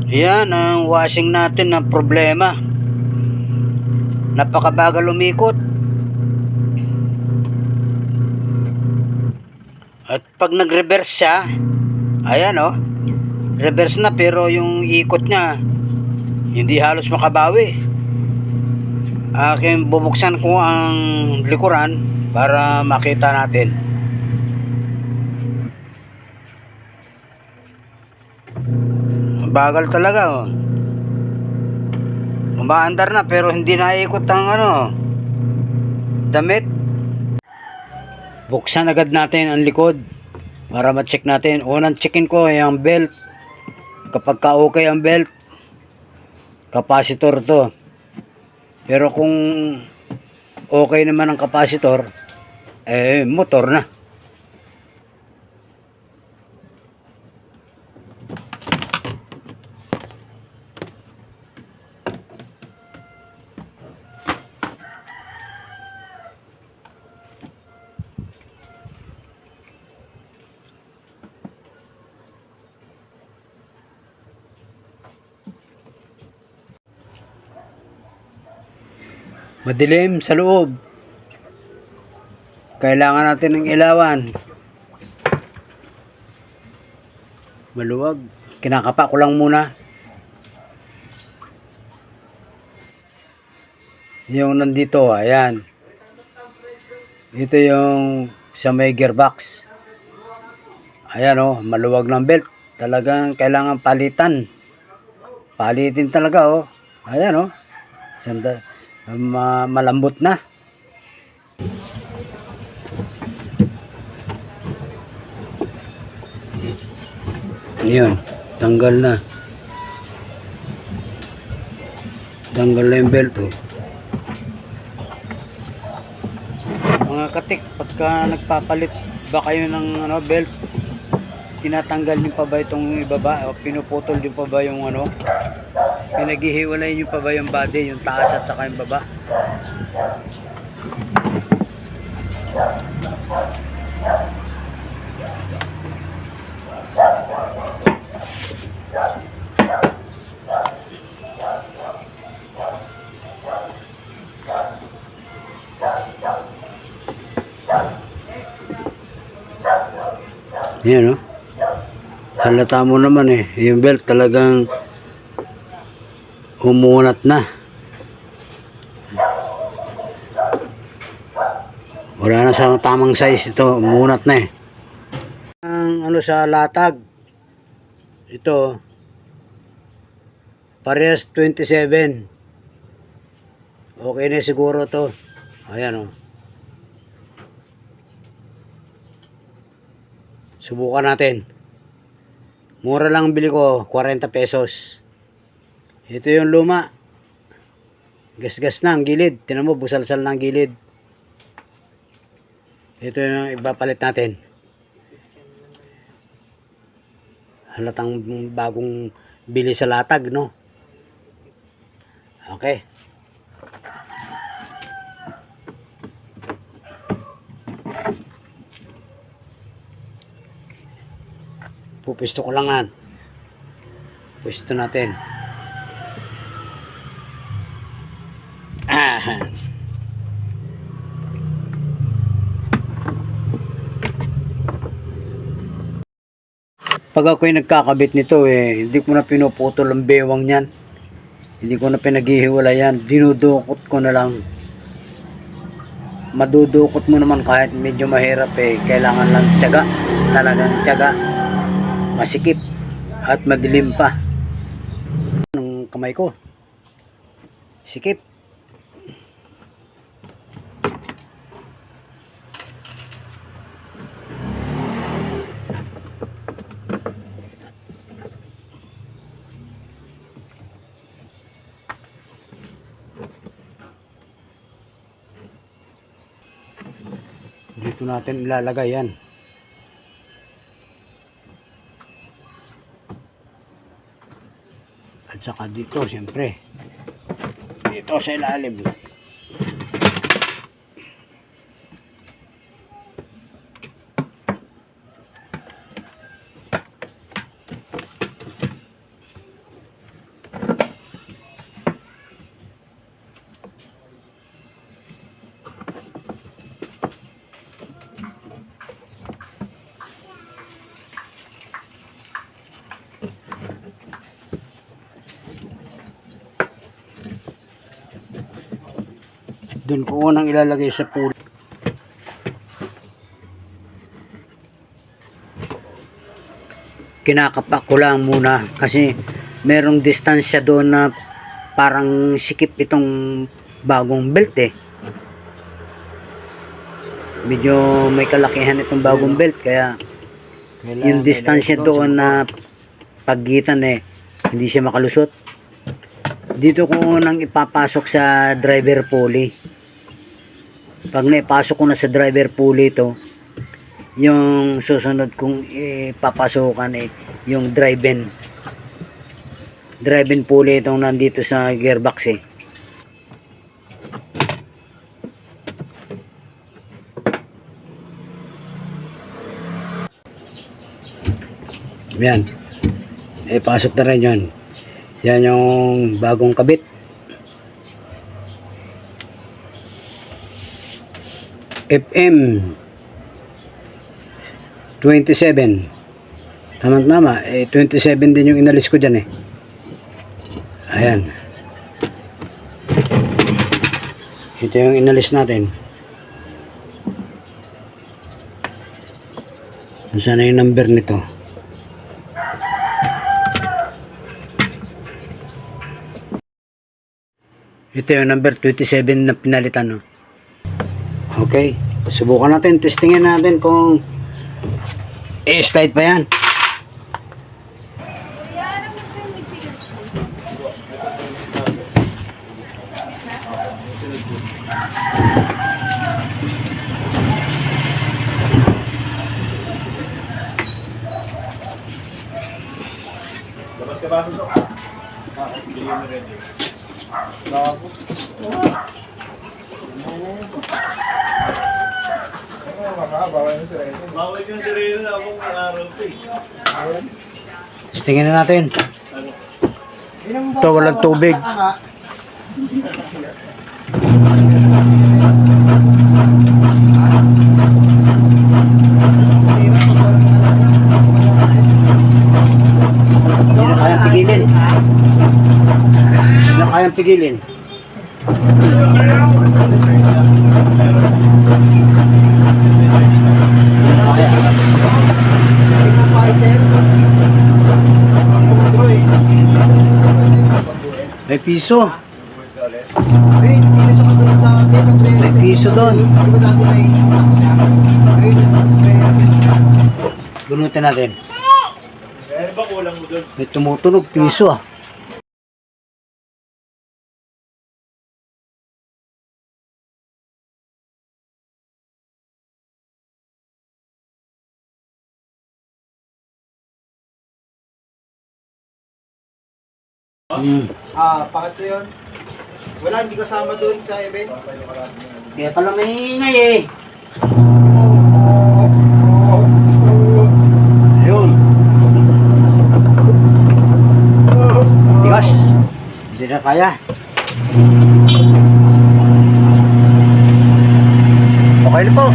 Yan ang washing natin na problema. Napakabagal umikot. At pag nag-reverse siya, ayan oh, reverse na pero yung ikot niya hindi halos makabawi. Aking bubuksan ko ang likuran para makita natin. Bagal talaga oh. Umaandar na pero hindi naikot ang damit. Buksan agad natin ang likod para ma-check natin. Unang checkin ko ay ang belt. Kapag ka-okay ang belt, capacitor to. Pero kung okay naman ang capacitor, motor na. Madilim sa loob. Kailangan natin ng ilawan. Maluwag. Kinakapa ko lang muna. Yung nandito, ayan. Ito yung sa may gearbox. Ayan oh, maluwag ng belt. Talagang kailangan palitan. Palitin talaga oh. Ayan oh. Malambot na. Ayan, tanggal na. Tanggal na yung belt oh. Mga katik, pagka nagpapalit ba kayo ng belt, tinatanggal niyo pa ba itong ibaba o pinuputol niyo pa ba yung pinaghihiwalay niyo pa ba yung body, yung taas at saka yung baba? Yan oh. Halata mo naman yung belt talagang umunat na. Wala na sa tamang size ito, umunat na ang sa latag. Ito parehas 27. Okay na siguro to. Ayan oh. Subukan natin. Mura lang bili ko, 40 pesos. Ito yung luma. Gas-gas na ang gilid. Tinan mo, busal-sal na ang gilid. Ito yung ipapalit natin. Halatang bagong bili sa latag, no? Okay. Pupisto ko lang yan. Pupisto natin. Pag ako'y nagkakabit nito hindi ko na pinuputol ang bewang niyan. Hindi ko na pinaghihiwalay yan. Dinudukot ko na lang. Madudukot mo naman kahit medyo mahirap kailangan lang tiyaga. Talagang tiyaga. Masikip at madilim pa ng kamay ko. Sikip. Dito natin ilalagay yan. At saka dito, siyempre. Dito sa ilalim. Doon ko unang ilalagay sa pulley. Kinakapak ko lang muna kasi merong distansya doon na parang sikip itong bagong belt eh. Medyo may kalakihan itong bagong belt kaya yung distansya doon na pagitan eh hindi siya makalusot. Dito ko unang ipapasok sa driver pulley. Pag naipasok ko na sa driver pulley ito, yung susunod kong ipapasukan eh yung drive-in pulley itong nandito sa gearbox eh. Yan. Pasok na rin yun. Yan yung bagong kabit. FM 27. Tama-tama. 27 din yung inalis ko dyan eh. Ayan. Ito yung inalis natin. Saan na yung number nito? Ito yung number 27 na pinalitan. No? Okay. Subukan natin. Testingin natin kung slide pa yan. Labas ka ba ito? Bili mo rin. Bawal yung sireno na akong araw ito eh. Testingin na natin. Ito walang tubig. Hindi na kayang pigilin. Hindi na kayang pigilin. May piso. May piso doon. Bunutin natin. Kaya ba kulang mo doon? May tumutunog piso ah. Pakit yun. Wala, hindi kasama doon sa event. Kaya pala may ingay eh. Ayun. Tigas. Hindi na kaya. Okay na po.